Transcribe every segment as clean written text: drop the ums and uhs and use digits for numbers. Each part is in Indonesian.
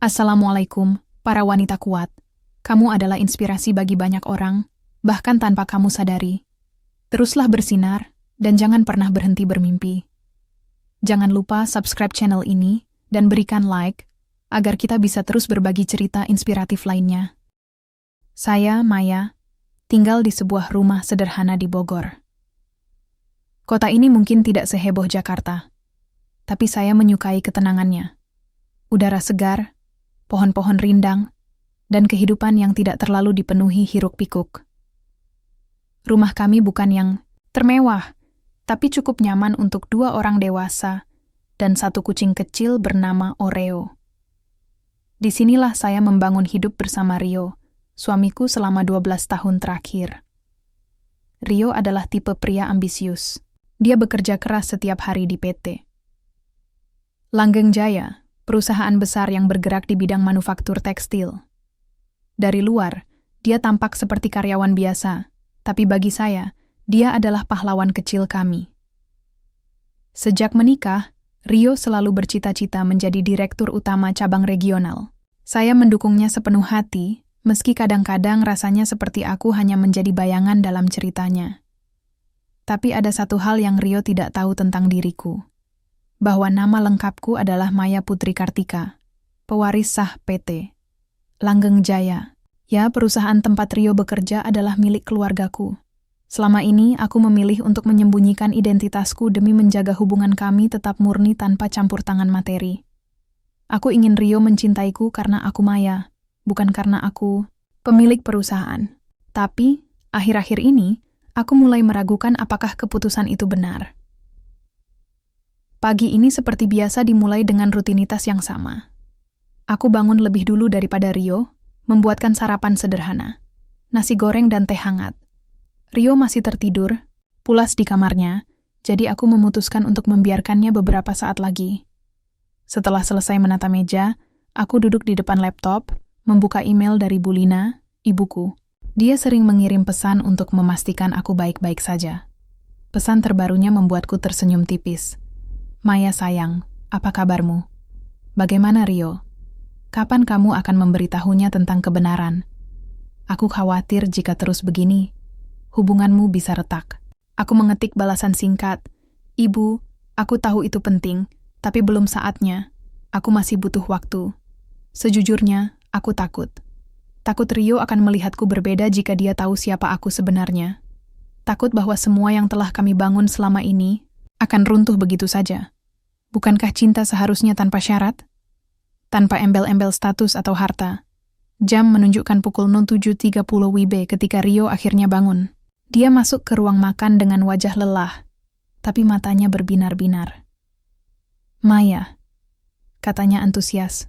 Assalamualaikum, para wanita kuat. Kamu adalah inspirasi bagi banyak orang, bahkan tanpa kamu sadari. Teruslah bersinar, dan jangan pernah berhenti bermimpi. Jangan lupa subscribe channel ini, dan berikan like, agar kita bisa terus berbagi cerita inspiratif lainnya. Saya, Maya, tinggal di sebuah rumah sederhana di Bogor. Kota ini mungkin tidak seheboh Jakarta, tapi saya menyukai ketenangannya. Udara segar, pohon-pohon rindang, dan kehidupan yang tidak terlalu dipenuhi hiruk-pikuk. Rumah kami bukan yang termewah, tapi cukup nyaman untuk 2 orang dewasa dan 1 kucing kecil bernama Oreo. Disinilah saya membangun hidup bersama Rio, suamiku selama 12 tahun terakhir. Rio adalah tipe pria ambisius. Dia bekerja keras setiap hari di PT Langgeng Jaya, perusahaan besar yang bergerak di bidang manufaktur tekstil. Dari luar, dia tampak seperti karyawan biasa, tapi bagi saya, dia adalah pahlawan kecil kami. Sejak menikah, Rio selalu bercita-cita menjadi direktur utama cabang regional. Saya mendukungnya sepenuh hati, meski kadang-kadang rasanya seperti aku hanya menjadi bayangan dalam ceritanya. Tapi ada satu hal yang Rio tidak tahu tentang diriku. Bahwa nama lengkapku adalah Maya Putri Kartika, pewaris sah PT Langgeng Jaya. Ya, perusahaan tempat Rio bekerja adalah milik keluargaku. Selama ini, aku memilih untuk menyembunyikan identitasku demi menjaga hubungan kami tetap murni tanpa campur tangan materi. Aku ingin Rio mencintaiku karena aku Maya, bukan karena aku pemilik perusahaan. Tapi, akhir-akhir ini, aku mulai meragukan apakah keputusan itu benar. Pagi ini seperti biasa dimulai dengan rutinitas yang sama. Aku bangun lebih dulu daripada Rio, membuatkan sarapan sederhana, nasi goreng dan teh hangat. Rio masih tertidur, pulas di kamarnya, jadi aku memutuskan untuk membiarkannya beberapa saat lagi. Setelah selesai menata meja, aku duduk di depan laptop, membuka email dari Bulina, ibuku. Dia sering mengirim pesan untuk memastikan aku baik-baik saja. Pesan terbarunya membuatku tersenyum tipis. Maya sayang, apa kabarmu? Bagaimana Rio? Kapan kamu akan memberitahunya tentang kebenaran? Aku khawatir jika terus begini, hubunganmu bisa retak. Aku mengetik balasan singkat. Ibu, aku tahu itu penting, tapi belum saatnya. Aku masih butuh waktu. Sejujurnya, aku takut. Takut Rio akan melihatku berbeda jika dia tahu siapa aku sebenarnya. Takut bahwa semua yang telah kami bangun selama ini akan runtuh begitu saja. Bukankah cinta seharusnya tanpa syarat? Tanpa embel-embel status atau harta. Jam menunjukkan pukul 07.30 WIB ketika Rio akhirnya bangun. Dia masuk ke ruang makan dengan wajah lelah, tapi matanya berbinar-binar. Maya, katanya antusias.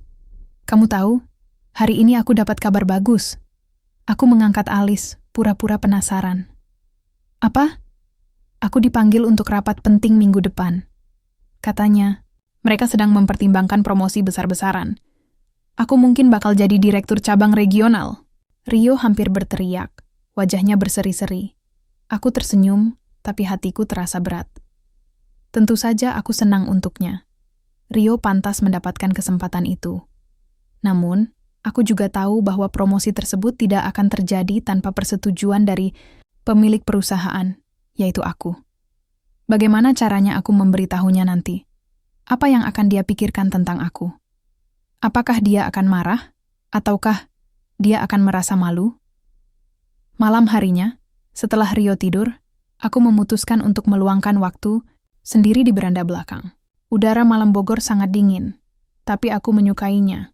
Kamu tahu, hari ini aku dapat kabar bagus. Aku mengangkat alis, pura-pura penasaran. Apa? Aku dipanggil untuk rapat penting minggu depan. Katanya, mereka sedang mempertimbangkan promosi besar-besaran. Aku mungkin bakal jadi direktur cabang regional. Rio hampir berteriak, wajahnya berseri-seri. Aku tersenyum, tapi hatiku terasa berat. Tentu saja aku senang untuknya. Rio pantas mendapatkan kesempatan itu. Namun, aku juga tahu bahwa promosi tersebut tidak akan terjadi tanpa persetujuan dari pemilik perusahaan, yaitu aku. Bagaimana caranya aku memberitahunya nanti? Apa yang akan dia pikirkan tentang aku? Apakah dia akan marah? Ataukah dia akan merasa malu? Malam harinya, setelah Rio tidur, aku memutuskan untuk meluangkan waktu sendiri di beranda belakang. Udara malam Bogor sangat dingin, tapi aku menyukainya.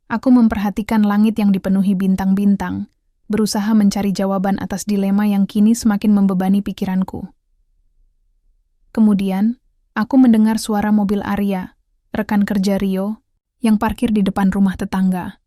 Aku memperhatikan langit yang dipenuhi bintang-bintang, berusaha mencari jawaban atas dilema yang kini semakin membebani pikiranku. Kemudian, aku mendengar suara mobil Arya, rekan kerja Rio, yang parkir di depan rumah tetangga.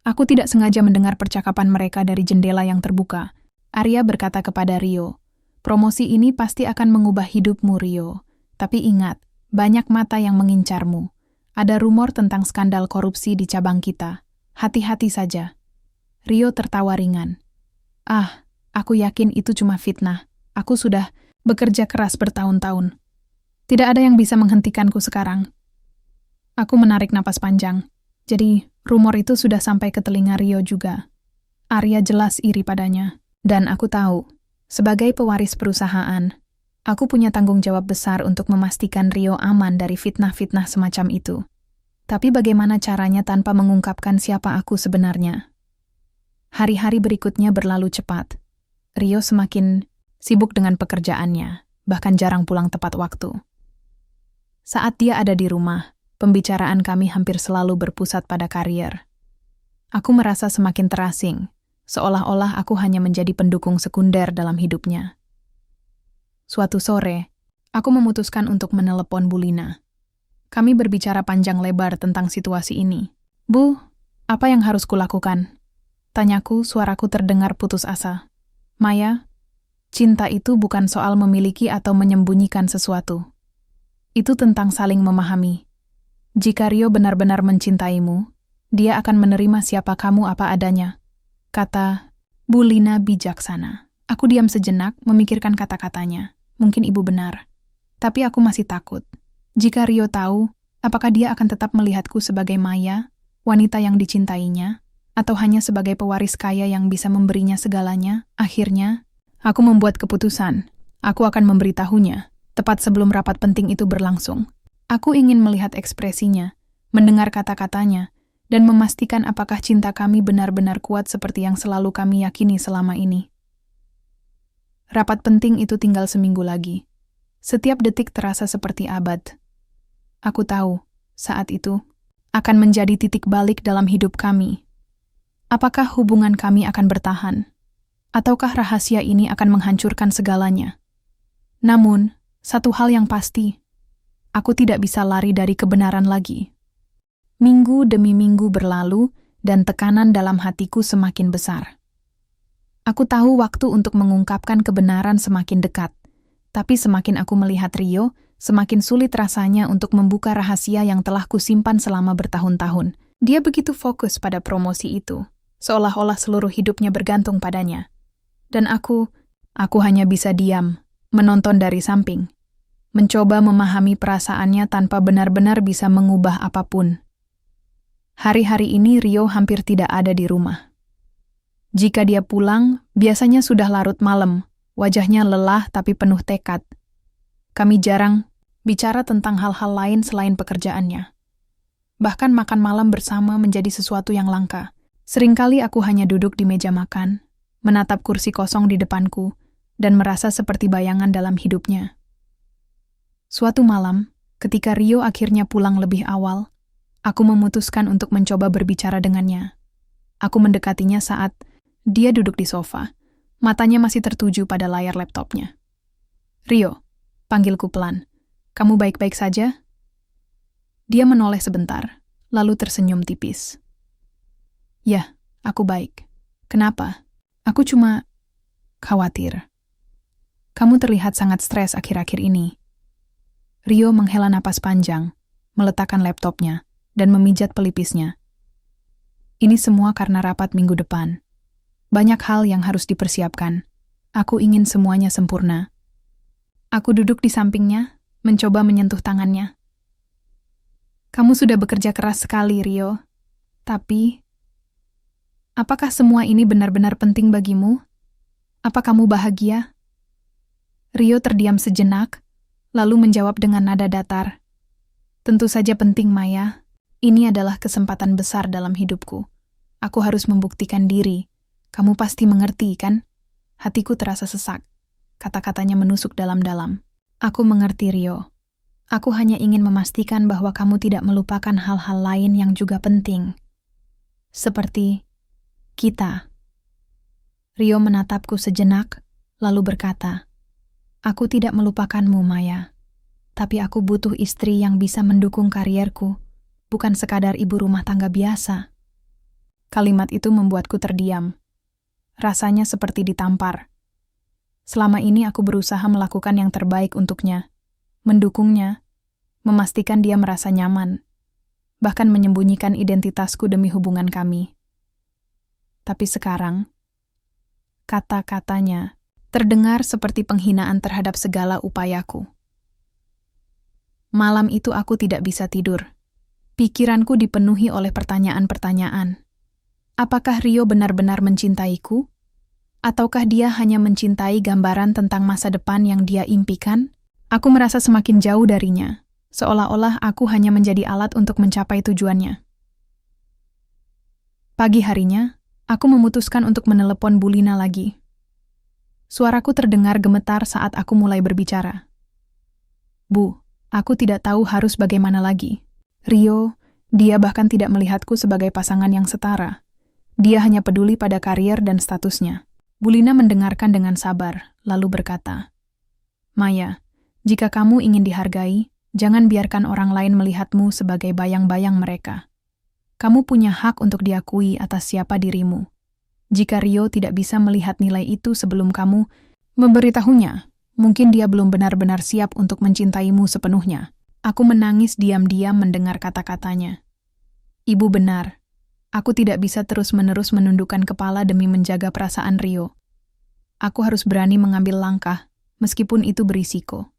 Aku tidak sengaja mendengar percakapan mereka dari jendela yang terbuka. Arya berkata kepada Rio, promosi ini pasti akan mengubah hidupmu Rio. Tapi ingat, banyak mata yang mengincarmu. Ada rumor tentang skandal korupsi di cabang kita. Hati-hati saja. Rio tertawa ringan. Ah, aku yakin itu cuma fitnah. Aku sudah bekerja keras bertahun-tahun. Tidak ada yang bisa menghentikanku sekarang. Aku menarik napas panjang. Jadi, rumor itu sudah sampai ke telinga Rio juga. Arya jelas iri padanya. Dan aku tahu, sebagai pewaris perusahaan, aku punya tanggung jawab besar untuk memastikan Rio aman dari fitnah-fitnah semacam itu. Tapi bagaimana caranya tanpa mengungkapkan siapa aku sebenarnya? Hari-hari berikutnya berlalu cepat. Rio semakin sibuk dengan pekerjaannya, bahkan jarang pulang tepat waktu. Saat dia ada di rumah, pembicaraan kami hampir selalu berpusat pada karier. Aku merasa semakin terasing, seolah-olah aku hanya menjadi pendukung sekunder dalam hidupnya. Suatu sore, aku memutuskan untuk menelepon Bu Lina. Kami berbicara panjang lebar tentang situasi ini. Bu, apa yang harus kulakukan? Tanyaku, suaraku terdengar putus asa. Maya, cinta itu bukan soal memiliki atau menyembunyikan sesuatu. Itu tentang saling memahami. Jika Rio benar-benar mencintaimu, dia akan menerima siapa kamu apa adanya, kata Bu Lina bijaksana. Aku diam sejenak memikirkan kata-katanya. Mungkin ibu benar. Tapi aku masih takut. Jika Rio tahu, apakah dia akan tetap melihatku sebagai Maya, wanita yang dicintainya, atau hanya sebagai pewaris kaya yang bisa memberinya segalanya? Akhirnya, aku membuat keputusan. Aku akan memberitahunya. Tepat sebelum rapat penting itu berlangsung. Aku ingin melihat ekspresinya, mendengar kata-katanya, dan memastikan apakah cinta kami benar-benar kuat seperti yang selalu kami yakini selama ini. Rapat penting itu tinggal seminggu lagi. Setiap detik terasa seperti abad. Aku tahu, saat itu, akan menjadi titik balik dalam hidup kami. Apakah hubungan kami akan bertahan? Ataukah rahasia ini akan menghancurkan segalanya? Namun, satu hal yang pasti, aku tidak bisa lari dari kebenaran lagi. Minggu demi minggu berlalu dan tekanan dalam hatiku semakin besar. Aku tahu waktu untuk mengungkapkan kebenaran semakin dekat, tapi semakin aku melihat Rio, semakin sulit rasanya untuk membuka rahasia yang telah kusimpan selama bertahun-tahun. Dia begitu fokus pada promosi itu, seolah-olah seluruh hidupnya bergantung padanya. Dan aku hanya bisa diam, menonton dari samping, mencoba memahami perasaannya tanpa benar-benar bisa mengubah apapun. Hari-hari ini Rio hampir tidak ada di rumah. Jika dia pulang, biasanya sudah larut malam, wajahnya lelah tapi penuh tekad. Kami jarang bicara tentang hal-hal lain selain pekerjaannya. Bahkan makan malam bersama menjadi sesuatu yang langka. Seringkali aku hanya duduk di meja makan, menatap kursi kosong di depanku, dan merasa seperti bayangan dalam hidupnya. Suatu malam, ketika Rio akhirnya pulang lebih awal, aku memutuskan untuk mencoba berbicara dengannya. Aku mendekatinya saat dia duduk di sofa, matanya masih tertuju pada layar laptopnya. Rio, panggilku pelan. Kamu baik-baik saja? Dia menoleh sebentar, lalu tersenyum tipis. Ya, aku baik. Kenapa? Aku cuma khawatir. Kamu terlihat sangat stres akhir-akhir ini. Rio menghela napas panjang, meletakkan laptopnya, dan memijat pelipisnya. Ini semua karena rapat minggu depan. Banyak hal yang harus dipersiapkan. Aku ingin semuanya sempurna. Aku duduk di sampingnya, mencoba menyentuh tangannya. Kamu sudah bekerja keras sekali, Rio. Tapi, apakah semua ini benar-benar penting bagimu? Apa kamu bahagia? Rio terdiam sejenak, lalu menjawab dengan nada datar. Tentu saja penting, Maya. Ini adalah kesempatan besar dalam hidupku. Aku harus membuktikan diri. Kamu pasti mengerti, kan? Hatiku terasa sesak. Kata-katanya menusuk dalam-dalam. Aku mengerti, Rio. Aku hanya ingin memastikan bahwa kamu tidak melupakan hal-hal lain yang juga penting. Seperti kita. Rio menatapku sejenak, lalu berkata, Aku tidak melupakanmu, Maya. Tapi aku butuh istri yang bisa mendukung karierku, bukan sekadar ibu rumah tangga biasa. Kalimat itu membuatku terdiam. Rasanya seperti ditampar. Selama ini aku berusaha melakukan yang terbaik untuknya, mendukungnya, memastikan dia merasa nyaman, bahkan menyembunyikan identitasku demi hubungan kami. Tapi sekarang, kata-katanya terdengar seperti penghinaan terhadap segala upayaku. Malam itu aku tidak bisa tidur. Pikiranku dipenuhi oleh pertanyaan-pertanyaan. Apakah Rio benar-benar mencintaiku? Ataukah dia hanya mencintai gambaran tentang masa depan yang dia impikan? Aku merasa semakin jauh darinya, seolah-olah aku hanya menjadi alat untuk mencapai tujuannya. Pagi harinya, aku memutuskan untuk menelepon Bulina lagi. Suaraku terdengar gemetar saat aku mulai berbicara. Bu, aku tidak tahu harus bagaimana lagi. Rio, dia bahkan tidak melihatku sebagai pasangan yang setara. Dia hanya peduli pada karier dan statusnya. Bulina mendengarkan dengan sabar, lalu berkata, Maya, jika kamu ingin dihargai, jangan biarkan orang lain melihatmu sebagai bayang-bayang mereka. Kamu punya hak untuk diakui atas siapa dirimu. Jika Rio tidak bisa melihat nilai itu sebelum kamu memberitahunya, mungkin dia belum benar-benar siap untuk mencintaimu sepenuhnya. Aku menangis diam-diam mendengar kata-katanya. Ibu benar. Aku tidak bisa terus-menerus menundukkan kepala demi menjaga perasaan Rio. Aku harus berani mengambil langkah, meskipun itu berisiko.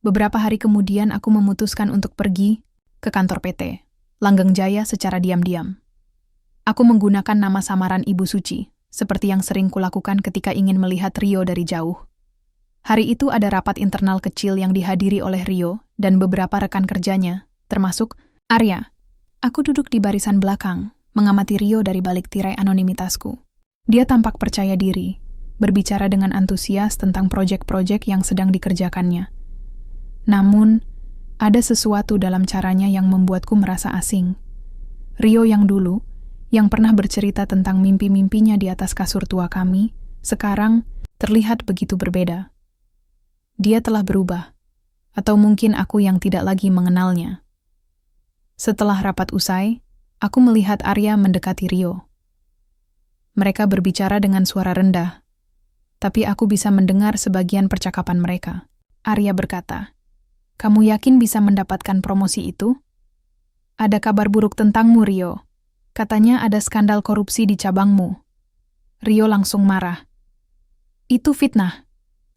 Beberapa hari kemudian aku memutuskan untuk pergi ke kantor PT Langgeng Jaya secara diam-diam. Aku menggunakan nama samaran Ibu Suci, seperti yang sering kulakukan ketika ingin melihat Rio dari jauh. Hari itu ada rapat internal kecil yang dihadiri oleh Rio dan beberapa rekan kerjanya, termasuk Arya. Aku duduk di barisan belakang, mengamati Rio dari balik tirai anonimitasku. Dia tampak percaya diri, berbicara dengan antusias tentang proyek-proyek yang sedang dikerjakannya. Namun, ada sesuatu dalam caranya yang membuatku merasa asing. Rio yang dulu, yang pernah bercerita tentang mimpi-mimpinya di atas kasur tua kami, sekarang terlihat begitu berbeda. Dia telah berubah, atau mungkin aku yang tidak lagi mengenalnya. Setelah rapat usai, aku melihat Arya mendekati Rio. Mereka berbicara dengan suara rendah, tapi aku bisa mendengar sebagian percakapan mereka. Arya berkata, "Kamu yakin bisa mendapatkan promosi itu? Ada kabar buruk tentangmu, Rio. Katanya ada skandal korupsi di cabangmu." Rio langsung marah. "Itu fitnah.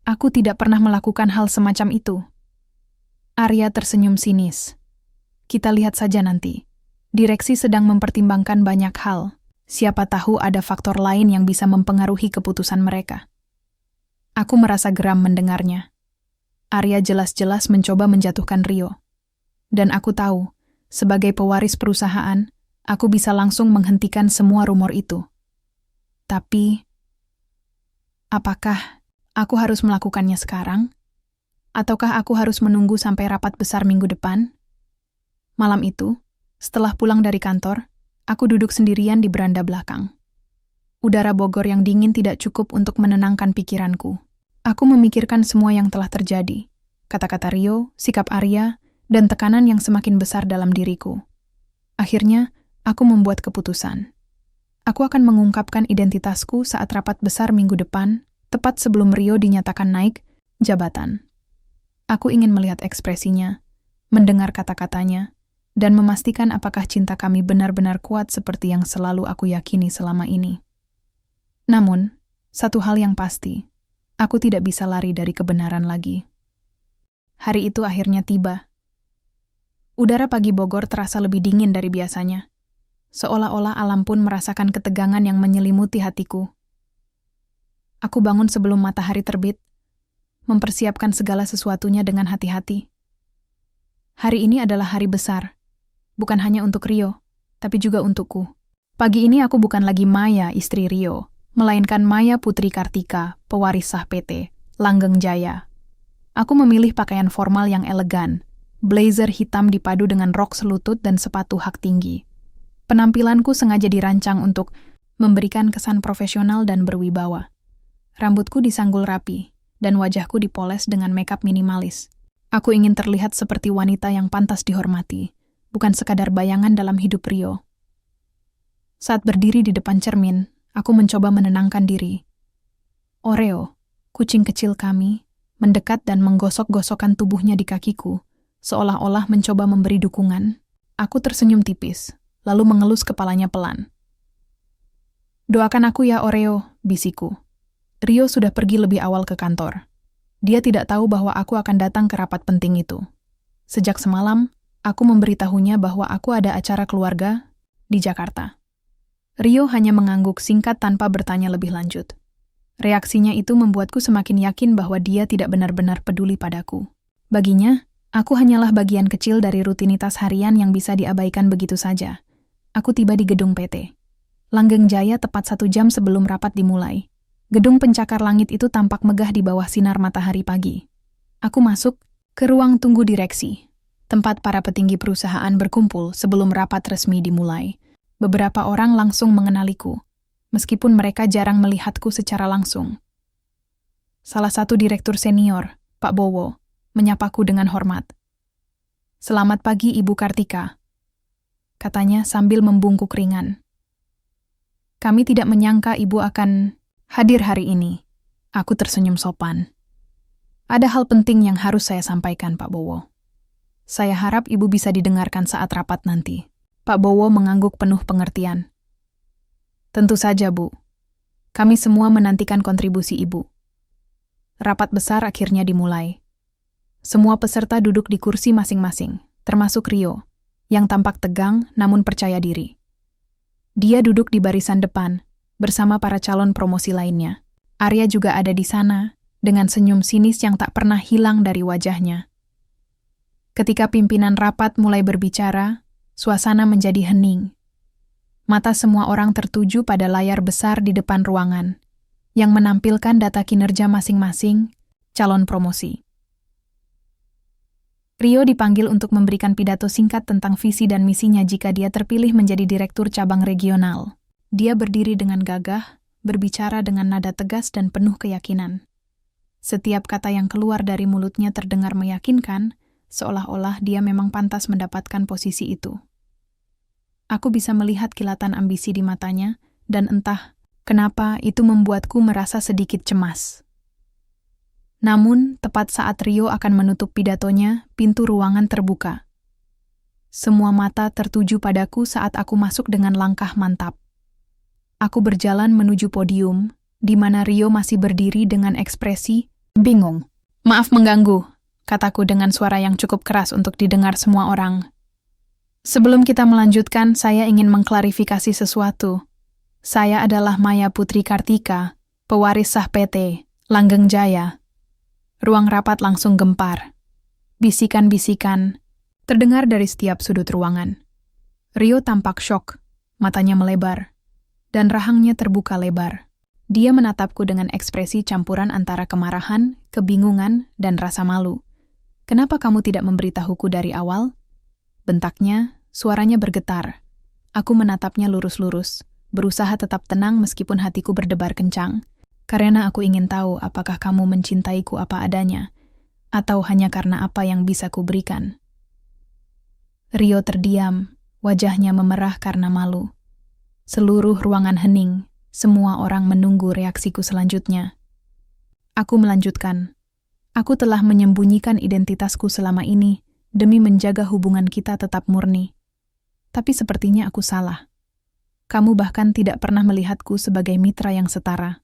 Aku tidak pernah melakukan hal semacam itu." Arya tersenyum sinis. "Kita lihat saja nanti. Direksi sedang mempertimbangkan banyak hal. Siapa tahu ada faktor lain yang bisa mempengaruhi keputusan mereka." Aku merasa geram mendengarnya. Arya jelas-jelas mencoba menjatuhkan Rio. Dan aku tahu, sebagai pewaris perusahaan, aku bisa langsung menghentikan semua rumor itu. Tapi, apakah aku harus melakukannya sekarang? Ataukah aku harus menunggu sampai rapat besar minggu depan? Malam itu, setelah pulang dari kantor, aku duduk sendirian di beranda belakang. Udara Bogor yang dingin tidak cukup untuk menenangkan pikiranku. Aku memikirkan semua yang telah terjadi, kata-kata Rio, sikap Arya, dan tekanan yang semakin besar dalam diriku. Akhirnya, aku membuat keputusan. Aku akan mengungkapkan identitasku saat rapat besar minggu depan, tepat sebelum Rio dinyatakan naik jabatan. Aku ingin melihat ekspresinya, mendengar kata-katanya, dan memastikan apakah cinta kami benar-benar kuat seperti yang selalu aku yakini selama ini. Namun, satu hal yang pasti, aku tidak bisa lari dari kebenaran lagi. Hari itu akhirnya tiba. Udara pagi Bogor terasa lebih dingin dari biasanya. Seolah-olah alam pun merasakan ketegangan yang menyelimuti hatiku. Aku bangun sebelum matahari terbit, mempersiapkan segala sesuatunya dengan hati-hati. Hari ini adalah hari besar, bukan hanya untuk Rio, tapi juga untukku. Pagi ini aku bukan lagi Maya, istri Rio, melainkan Maya Putri Kartika, pewaris sah PT Langgeng Jaya. Aku memilih pakaian formal yang elegan, blazer hitam dipadu dengan rok selutut dan sepatu hak tinggi. Penampilanku sengaja dirancang untuk memberikan kesan profesional dan berwibawa. Rambutku disanggul rapi, dan wajahku dipoles dengan makeup minimalis. Aku ingin terlihat seperti wanita yang pantas dihormati, bukan sekadar bayangan dalam hidup Rio. Saat berdiri di depan cermin, aku mencoba menenangkan diri. Oreo, kucing kecil kami, mendekat dan menggosok-gosokkan tubuhnya di kakiku, seolah-olah mencoba memberi dukungan. Aku tersenyum tipis, lalu mengelus kepalanya pelan. "Doakan aku ya Oreo," bisiku. Rio sudah pergi lebih awal ke kantor. Dia tidak tahu bahwa aku akan datang ke rapat penting itu. Sejak semalam, Aku memberitahunya bahwa aku ada acara keluarga di Jakarta. Rio hanya mengangguk singkat tanpa bertanya lebih lanjut. Reaksinya itu membuatku semakin yakin bahwa dia tidak benar-benar peduli padaku. Baginya, aku hanyalah bagian kecil dari rutinitas harian yang bisa diabaikan begitu saja. Aku tiba di gedung PT Langgeng Jaya tepat 1 jam sebelum rapat dimulai. Gedung pencakar langit itu tampak megah di bawah sinar matahari pagi. Aku masuk ke ruang tunggu direksi, tempat para petinggi perusahaan berkumpul sebelum rapat resmi dimulai. Beberapa orang langsung mengenaliku, meskipun mereka jarang melihatku secara langsung. Salah satu direktur senior, Pak Bowo, menyapaku dengan hormat. "Selamat pagi, Ibu Kartika," katanya sambil membungkuk ringan. "Kami tidak menyangka Ibu akan hadir hari ini." Aku tersenyum sopan. "Ada hal penting yang harus saya sampaikan, Pak Bowo. Saya harap Ibu bisa didengarkan saat rapat nanti." Pak Bowo mengangguk penuh pengertian. "Tentu saja, Bu. Kami semua menantikan kontribusi Ibu." Rapat besar akhirnya dimulai. Semua peserta duduk di kursi masing-masing, termasuk Rio, yang tampak tegang namun percaya diri. Dia duduk di barisan depan, bersama para calon promosi lainnya. Arya juga ada di sana, dengan senyum sinis yang tak pernah hilang dari wajahnya. Ketika pimpinan rapat mulai berbicara, suasana menjadi hening. Mata semua orang tertuju pada layar besar di depan ruangan, yang menampilkan data kinerja masing-masing calon promosi. Rio dipanggil untuk memberikan pidato singkat tentang visi dan misinya jika dia terpilih menjadi direktur cabang regional. Dia berdiri dengan gagah, berbicara dengan nada tegas dan penuh keyakinan. Setiap kata yang keluar dari mulutnya terdengar meyakinkan, seolah-olah dia memang pantas mendapatkan posisi itu. Aku bisa melihat kilatan ambisi di matanya, dan entah kenapa itu membuatku merasa sedikit cemas. Namun, tepat saat Rio akan menutup pidatonya, pintu ruangan terbuka. Semua mata tertuju padaku saat aku masuk dengan langkah mantap. Aku berjalan menuju podium, di mana Rio masih berdiri dengan ekspresi bingung. "Maaf mengganggu," kataku dengan suara yang cukup keras untuk didengar semua orang. "Sebelum kita melanjutkan, saya ingin mengklarifikasi sesuatu. Saya adalah Maya Putri Kartika, pewaris sah PT Langgeng Jaya." Ruang rapat langsung gempar. Bisikan-bisikan terdengar dari setiap sudut ruangan. Rio tampak syok, matanya melebar, dan rahangnya terbuka lebar. Dia menatapku dengan ekspresi campuran antara kemarahan, kebingungan, dan rasa malu. "Kenapa kamu tidak memberitahuku dari awal?" bentaknya, suaranya bergetar. Aku menatapnya lurus-lurus, berusaha tetap tenang meskipun hatiku berdebar kencang. Karena aku ingin tahu apakah kamu mencintaiku apa adanya, atau hanya karena apa yang bisa kuberikan. Rio terdiam, wajahnya memerah karena malu. Seluruh ruangan hening, semua orang menunggu reaksiku selanjutnya. Aku melanjutkan. Aku telah menyembunyikan identitasku selama ini demi menjaga hubungan kita tetap murni. Tapi sepertinya aku salah. Kamu bahkan tidak pernah melihatku sebagai mitra yang setara.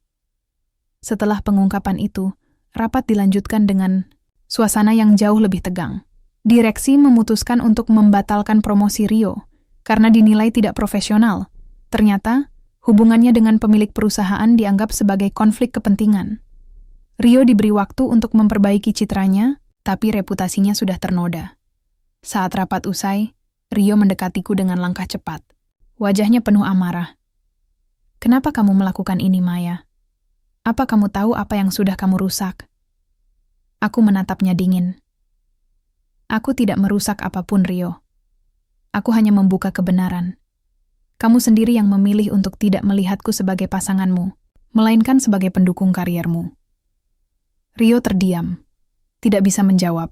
Setelah pengungkapan itu, rapat dilanjutkan dengan suasana yang jauh lebih tegang. Direksi memutuskan untuk membatalkan promosi Rio karena dinilai tidak profesional. Ternyata, hubungannya dengan pemilik perusahaan dianggap sebagai konflik kepentingan. Rio diberi waktu untuk memperbaiki citranya, tapi reputasinya sudah ternoda. Saat rapat usai, Rio mendekatiku dengan langkah cepat. Wajahnya penuh amarah. "Kenapa kamu melakukan ini, Maya? Apa kamu tahu apa yang sudah kamu rusak?" Aku menatapnya dingin. "Aku tidak merusak apapun, Rio. Aku hanya membuka kebenaran. Kamu sendiri yang memilih untuk tidak melihatku sebagai pasanganmu, melainkan sebagai pendukung kariermu." Rio terdiam, tidak bisa menjawab.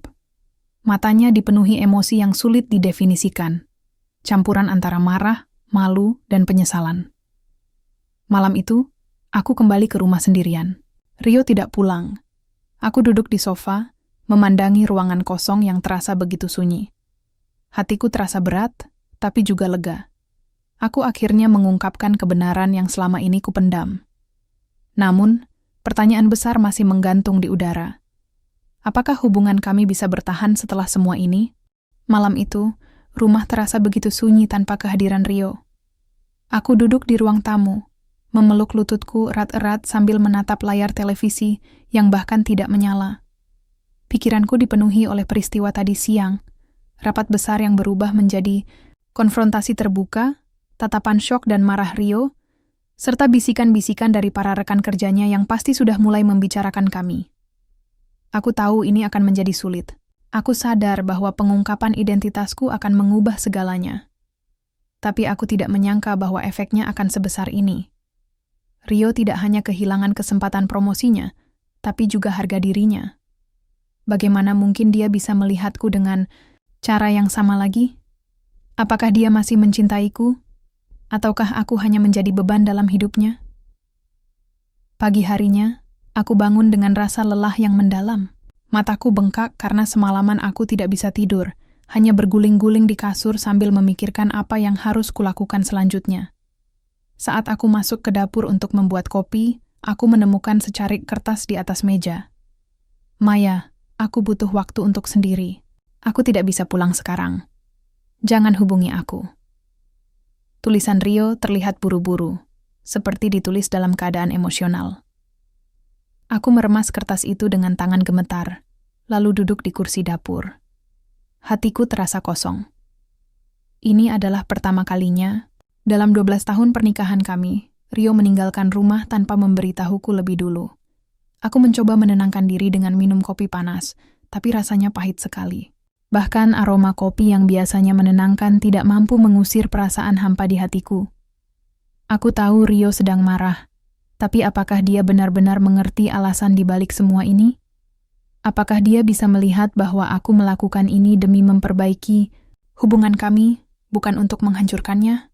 Matanya dipenuhi emosi yang sulit didefinisikan, campuran antara marah, malu, dan penyesalan. Malam itu, aku kembali ke rumah sendirian. Rio tidak pulang. Aku duduk di sofa, memandangi ruangan kosong yang terasa begitu sunyi. Hatiku terasa berat, tapi juga lega. Aku akhirnya mengungkapkan kebenaran yang selama ini kupendam. Namun, pertanyaan besar masih menggantung di udara. Apakah hubungan kami bisa bertahan setelah semua ini? Malam itu, rumah terasa begitu sunyi tanpa kehadiran Rio. Aku duduk di ruang tamu, memeluk lututku erat-erat sambil menatap layar televisi yang bahkan tidak menyala. Pikiranku dipenuhi oleh peristiwa tadi siang, rapat besar yang berubah menjadi konfrontasi terbuka, tatapan syok dan marah Rio, serta bisikan-bisikan dari para rekan kerjanya yang pasti sudah mulai membicarakan kami. Aku tahu ini akan menjadi sulit. Aku sadar bahwa pengungkapan identitasku akan mengubah segalanya. Tapi aku tidak menyangka bahwa efeknya akan sebesar ini. Rio tidak hanya kehilangan kesempatan promosinya, tapi juga harga dirinya. Bagaimana mungkin dia bisa melihatku dengan cara yang sama lagi? Apakah dia masih mencintaiku? Ataukah aku hanya menjadi beban dalam hidupnya? Pagi harinya, aku bangun dengan rasa lelah yang mendalam. Mataku bengkak karena semalaman aku tidak bisa tidur, hanya berguling-guling di kasur sambil memikirkan apa yang harus kulakukan selanjutnya. Saat aku masuk ke dapur untuk membuat kopi, aku menemukan secarik kertas di atas meja. Maya, aku butuh waktu untuk sendiri. Aku tidak bisa pulang sekarang. Jangan hubungi aku. Tulisan Rio terlihat buru-buru, seperti ditulis dalam keadaan emosional. Aku meremas kertas itu dengan tangan gemetar, lalu duduk di kursi dapur. Hatiku terasa kosong. Ini adalah pertama kalinya, dalam 12 tahun pernikahan kami, Rio meninggalkan rumah tanpa memberitahuku lebih dulu. Aku mencoba menenangkan diri dengan minum kopi panas, tapi rasanya pahit sekali. Bahkan aroma kopi yang biasanya menenangkan tidak mampu mengusir perasaan hampa di hatiku. Aku tahu Rio sedang marah, tapi apakah dia benar-benar mengerti alasan di balik semua ini? Apakah dia bisa melihat bahwa aku melakukan ini demi memperbaiki hubungan kami, bukan untuk menghancurkannya?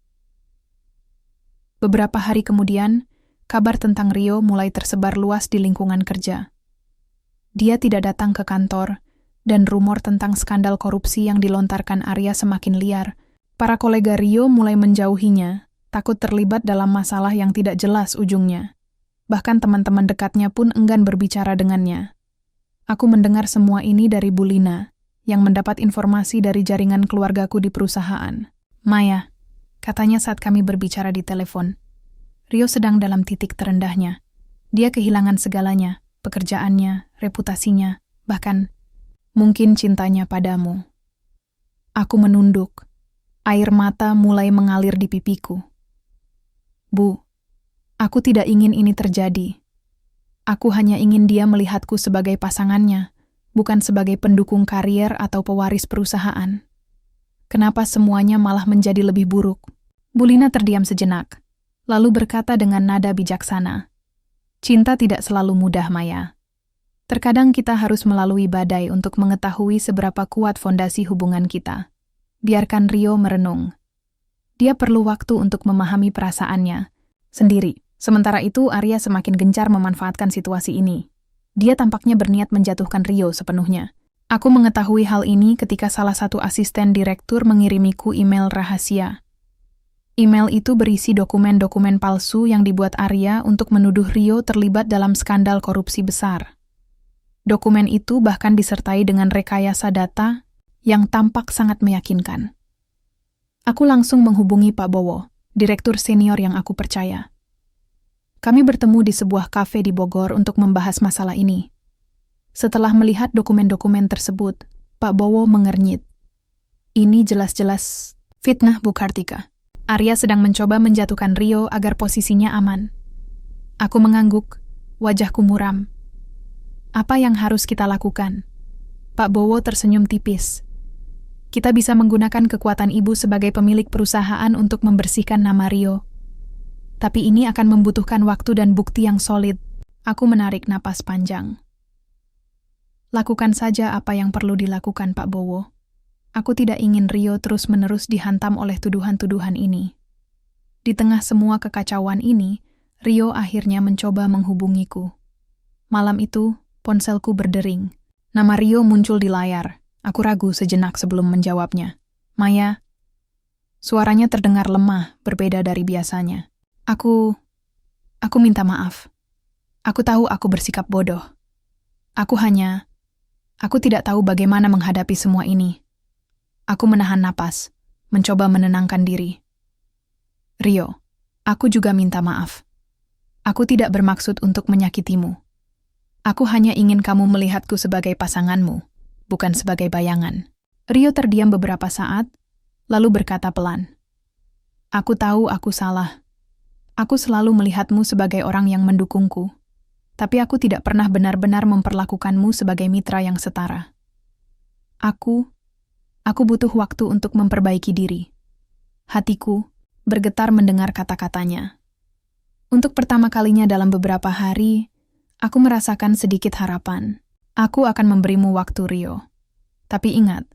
Beberapa hari kemudian, kabar tentang Rio mulai tersebar luas di lingkungan kerja. Dia tidak datang ke kantor, dan rumor tentang skandal korupsi yang dilontarkan Arya semakin liar. Para kolega Rio mulai menjauhinya, takut terlibat dalam masalah yang tidak jelas ujungnya. Bahkan teman-teman dekatnya pun enggan berbicara dengannya. Aku mendengar semua ini dari Bulina, yang mendapat informasi dari jaringan keluargaku di perusahaan. Maya, katanya saat kami berbicara di telepon, Rio sedang dalam titik terendahnya. Dia kehilangan segalanya, pekerjaannya, reputasinya, bahkan mungkin cintanya padamu. Aku menunduk. Air mata mulai mengalir di pipiku. Bu, aku tidak ingin ini terjadi. Aku hanya ingin dia melihatku sebagai pasangannya, bukan sebagai pendukung karier atau pewaris perusahaan. Kenapa semuanya malah menjadi lebih buruk? Bulina terdiam sejenak, lalu berkata dengan nada bijaksana, "Cinta tidak selalu mudah, Maya. Terkadang kita harus melalui badai untuk mengetahui seberapa kuat fondasi hubungan kita." Biarkan Rio merenung. Dia perlu waktu untuk memahami perasaannya sendiri. Sementara itu, Arya semakin gencar memanfaatkan situasi ini. Dia tampaknya berniat menjatuhkan Rio sepenuhnya. Aku mengetahui hal ini ketika salah satu asisten direktur mengirimiku email rahasia. Email itu berisi dokumen-dokumen palsu yang dibuat Arya untuk menuduh Rio terlibat dalam skandal korupsi besar. Dokumen itu bahkan disertai dengan rekayasa data yang tampak sangat meyakinkan. Aku langsung menghubungi Pak Bowo, direktur senior yang aku percaya. Kami bertemu di sebuah kafe di Bogor untuk membahas masalah ini. Setelah melihat dokumen-dokumen tersebut, Pak Bowo mengernyit. Ini jelas-jelas fitnah, Bu Kartika. Arya sedang mencoba menjatuhkan Rio agar posisinya aman. Aku mengangguk, wajahku muram. Apa yang harus kita lakukan? Pak Bowo tersenyum tipis. Kita bisa menggunakan kekuatan ibu sebagai pemilik perusahaan untuk membersihkan nama Rio. Tapi ini akan membutuhkan waktu dan bukti yang solid. Aku menarik napas panjang. Lakukan saja apa yang perlu dilakukan, Pak Bowo. Aku tidak ingin Rio terus-menerus dihantam oleh tuduhan-tuduhan ini. Di tengah semua kekacauan ini, Rio akhirnya mencoba menghubungiku. Malam itu, ponselku berdering. Nama Rio muncul di layar. Aku ragu sejenak sebelum menjawabnya. Maya, suaranya terdengar lemah, berbeda dari biasanya. Aku minta maaf. Aku tahu aku bersikap bodoh. Aku tidak tahu bagaimana menghadapi semua ini. Aku menahan napas, mencoba menenangkan diri. Rio, aku juga minta maaf. Aku tidak bermaksud untuk menyakitimu. Aku hanya ingin kamu melihatku sebagai pasanganmu, bukan sebagai bayangan. Rio terdiam beberapa saat, lalu berkata pelan. Aku tahu aku salah. Aku selalu melihatmu sebagai orang yang mendukungku. Tapi aku tidak pernah benar-benar memperlakukanmu sebagai mitra yang setara. Aku butuh waktu untuk memperbaiki diri. Hatiku bergetar mendengar kata-katanya. Untuk pertama kalinya dalam beberapa hari, aku merasakan sedikit harapan. Aku akan memberimu waktu, Rio. Tapi ingat,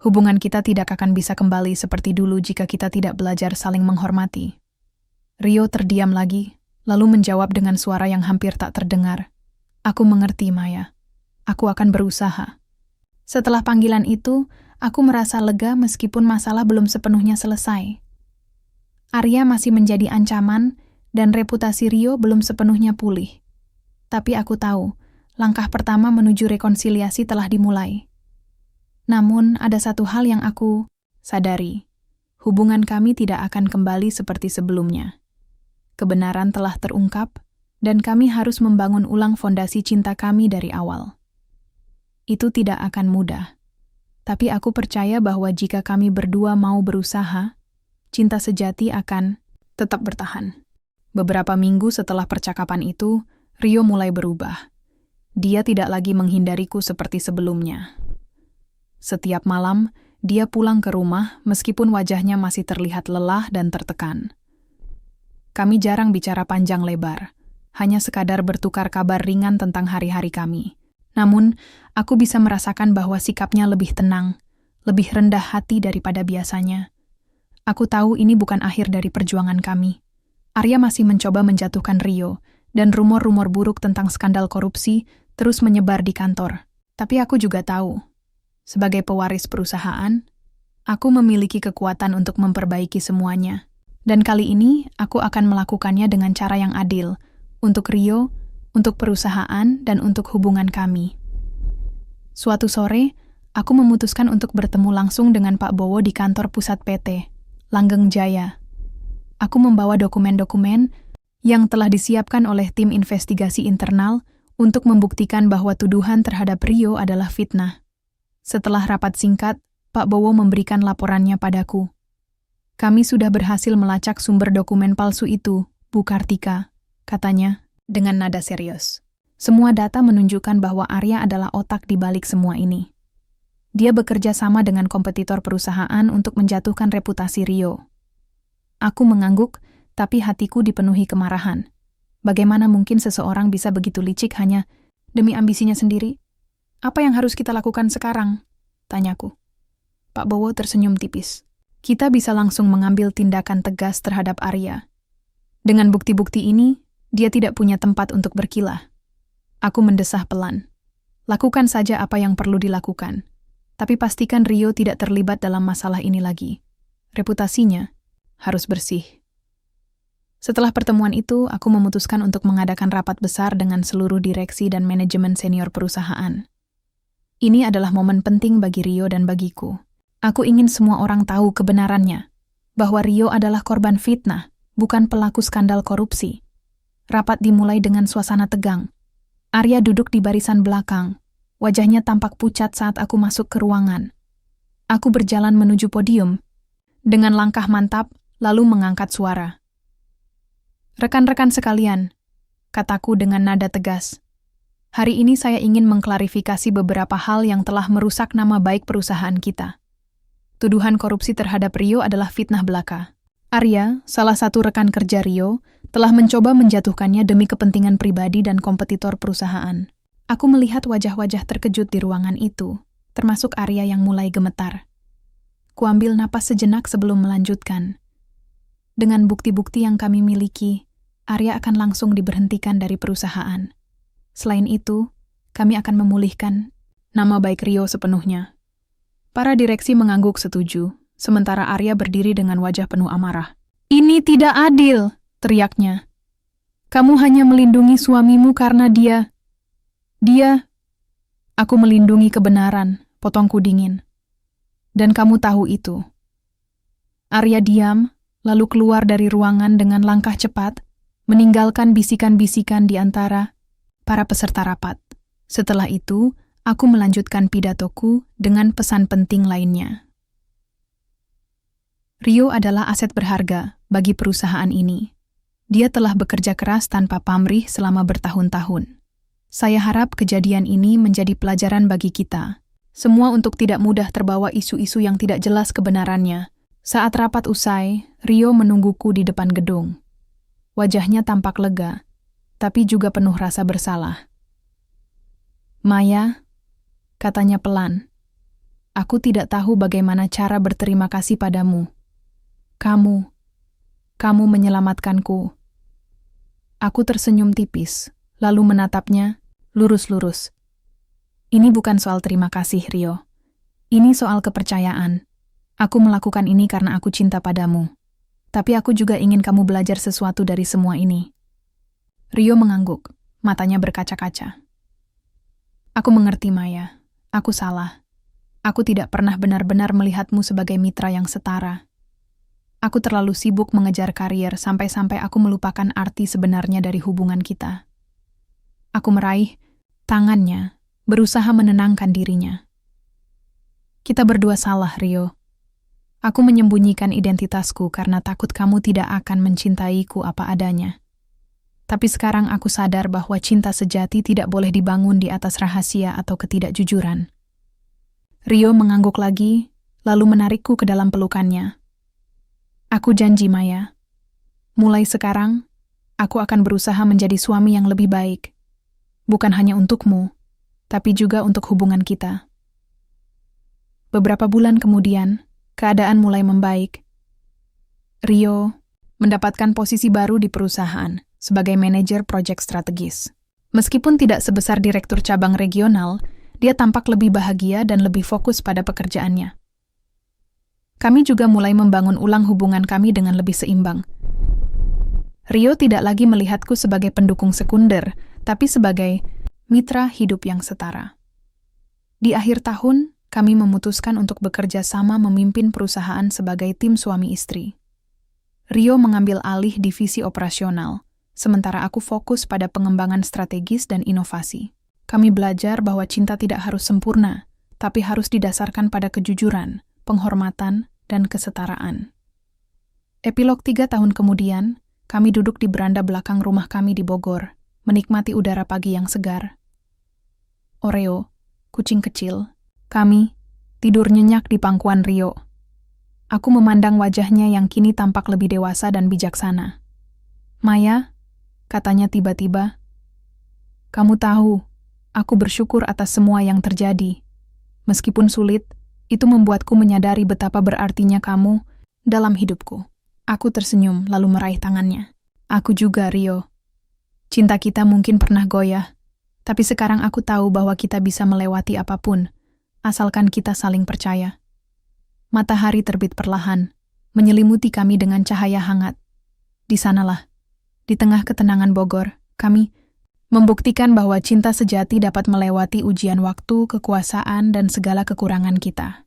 hubungan kita tidak akan bisa kembali seperti dulu jika kita tidak belajar saling menghormati. Rio terdiam lagi, lalu menjawab dengan suara yang hampir tak terdengar. Aku mengerti, Maya. Aku akan berusaha. Setelah panggilan itu, aku merasa lega meskipun masalah belum sepenuhnya selesai. Arya masih menjadi ancaman dan reputasi Rio belum sepenuhnya pulih. Tapi aku tahu, langkah pertama menuju rekonsiliasi telah dimulai. Namun, ada satu hal yang aku sadari. Hubungan kami tidak akan kembali seperti sebelumnya. Kebenaran telah terungkap, dan kami harus membangun ulang fondasi cinta kami dari awal. Itu tidak akan mudah. Tapi aku percaya bahwa jika kami berdua mau berusaha, cinta sejati akan tetap bertahan. Beberapa minggu setelah percakapan itu, Rio mulai berubah. Dia tidak lagi menghindariku seperti sebelumnya. Setiap malam, dia pulang ke rumah meskipun wajahnya masih terlihat lelah dan tertekan. Kami jarang bicara panjang lebar, hanya sekadar bertukar kabar ringan tentang hari-hari kami. Namun, aku bisa merasakan bahwa sikapnya lebih tenang, lebih rendah hati daripada biasanya. Aku tahu ini bukan akhir dari perjuangan kami. Arya masih mencoba menjatuhkan Rio, dan rumor-rumor buruk tentang skandal korupsi terus menyebar di kantor. Tapi aku juga tahu, sebagai pewaris perusahaan, aku memiliki kekuatan untuk memperbaiki semuanya. Dan kali ini, aku akan melakukannya dengan cara yang adil, untuk Rio, untuk perusahaan, dan untuk hubungan kami. Suatu sore, aku memutuskan untuk bertemu langsung dengan Pak Bowo di kantor pusat PT, Langgeng Jaya. Aku membawa dokumen-dokumen yang telah disiapkan oleh tim investigasi internal untuk membuktikan bahwa tuduhan terhadap Rio adalah fitnah. Setelah rapat singkat, Pak Bowo memberikan laporannya padaku. Kami sudah berhasil melacak sumber dokumen palsu itu, Bu Kartika, katanya, dengan nada serius. Semua data menunjukkan bahwa Arya adalah otak di balik semua ini. Dia bekerja sama dengan kompetitor perusahaan untuk menjatuhkan reputasi Rio. Aku mengangguk, tapi hatiku dipenuhi kemarahan. Bagaimana mungkin seseorang bisa begitu licik hanya demi ambisinya sendiri? Apa yang harus kita lakukan sekarang? Tanyaku. Pak Bowo tersenyum tipis. Kita bisa langsung mengambil tindakan tegas terhadap Arya. Dengan bukti-bukti ini, dia tidak punya tempat untuk berkilah. Aku mendesah pelan. Lakukan saja apa yang perlu dilakukan. Tapi pastikan Rio tidak terlibat dalam masalah ini lagi. Reputasinya harus bersih. Setelah pertemuan itu, aku memutuskan untuk mengadakan rapat besar dengan seluruh direksi dan manajemen senior perusahaan. Ini adalah momen penting bagi Rio dan bagiku. Aku ingin semua orang tahu kebenarannya, bahwa Rio adalah korban fitnah, bukan pelaku skandal korupsi. Rapat dimulai dengan suasana tegang. Arya duduk di barisan belakang. Wajahnya tampak pucat saat aku masuk ke ruangan. Aku berjalan menuju podium. Dengan langkah mantap, lalu mengangkat suara. Rekan-rekan sekalian, kataku dengan nada tegas. Hari ini saya ingin mengklarifikasi beberapa hal yang telah merusak nama baik perusahaan kita. Tuduhan korupsi terhadap Rio adalah fitnah belaka. Arya, salah satu rekan kerja Rio, telah mencoba menjatuhkannya demi kepentingan pribadi dan kompetitor perusahaan. Aku melihat wajah-wajah terkejut di ruangan itu, termasuk Arya yang mulai gemetar. Kuambil napas sejenak sebelum melanjutkan. Dengan bukti-bukti yang kami miliki, Arya akan langsung diberhentikan dari perusahaan. Selain itu, kami akan memulihkan nama baik Rio sepenuhnya. Para direksi mengangguk setuju, sementara Arya berdiri dengan wajah penuh amarah. Ini tidak adil, teriaknya. Kamu hanya melindungi suamimu karena dia. Aku melindungi kebenaran, potongku dingin. Dan kamu tahu itu. Arya diam, lalu keluar dari ruangan dengan langkah cepat, meninggalkan bisikan-bisikan di antara para peserta rapat. Setelah itu, aku melanjutkan pidatoku dengan pesan penting lainnya. Rio adalah aset berharga bagi perusahaan ini. Dia telah bekerja keras tanpa pamrih selama bertahun-tahun. Saya harap kejadian ini menjadi pelajaran bagi kita. Semua untuk tidak mudah terbawa isu-isu yang tidak jelas kebenarannya. Saat rapat usai, Rio menungguku di depan gedung. Wajahnya tampak lega, tapi juga penuh rasa bersalah. Maya, katanya pelan, aku tidak tahu bagaimana cara berterima kasih padamu. Kamu menyelamatkanku. Aku tersenyum tipis, lalu menatapnya, lurus-lurus. Ini bukan soal terima kasih, Rio. Ini soal kepercayaan. Aku melakukan ini karena aku cinta padamu. Tapi aku juga ingin kamu belajar sesuatu dari semua ini. Rio mengangguk, matanya berkaca-kaca. Aku mengerti, Maya. Aku salah. Aku tidak pernah benar-benar melihatmu sebagai mitra yang setara. Aku terlalu sibuk mengejar karier sampai-sampai aku melupakan arti sebenarnya dari hubungan kita. Aku meraih tangannya, berusaha menenangkan dirinya. Kita berdua salah, Rio. Aku menyembunyikan identitasku karena takut kamu tidak akan mencintaiku apa adanya. Tapi sekarang aku sadar bahwa cinta sejati tidak boleh dibangun di atas rahasia atau ketidakjujuran. Rio mengangguk lagi, lalu menarikku ke dalam pelukannya. Aku janji, Maya. Mulai sekarang, aku akan berusaha menjadi suami yang lebih baik. Bukan hanya untukmu, tapi juga untuk hubungan kita. Beberapa bulan kemudian, keadaan mulai membaik. Rio mendapatkan posisi baru di perusahaan sebagai manajer proyek strategis. Meskipun tidak sebesar direktur cabang regional, dia tampak lebih bahagia dan lebih fokus pada pekerjaannya. Kami juga mulai membangun ulang hubungan kami dengan lebih seimbang. Rio tidak lagi melihatku sebagai pendukung sekunder, tapi sebagai mitra hidup yang setara. Di akhir tahun, kami memutuskan untuk bekerja sama memimpin perusahaan sebagai tim suami istri. Rio mengambil alih divisi operasional, sementara aku fokus pada pengembangan strategis dan inovasi. Kami belajar bahwa cinta tidak harus sempurna, tapi harus didasarkan pada kejujuran, penghormatan, dan kesetaraan. Epilog 3 tahun kemudian, kami duduk di beranda belakang rumah kami di Bogor, menikmati udara pagi yang segar. Oreo, kucing kecil, kami tidur nyenyak di pangkuan Rio. Aku memandang wajahnya yang kini tampak lebih dewasa dan bijaksana. Maya, katanya tiba-tiba, kamu tahu, aku bersyukur atas semua yang terjadi. Meskipun sulit, itu membuatku menyadari betapa berartinya kamu dalam hidupku. Aku tersenyum lalu meraih tangannya. Aku juga, Rio. Cinta kita mungkin pernah goyah, tapi sekarang aku tahu bahwa kita bisa melewati apapun, asalkan kita saling percaya. Matahari terbit perlahan, menyelimuti kami dengan cahaya hangat. Di sanalah, di tengah ketenangan Bogor, kami membuktikan bahwa cinta sejati dapat melewati ujian waktu, kekuasaan, dan segala kekurangan kita.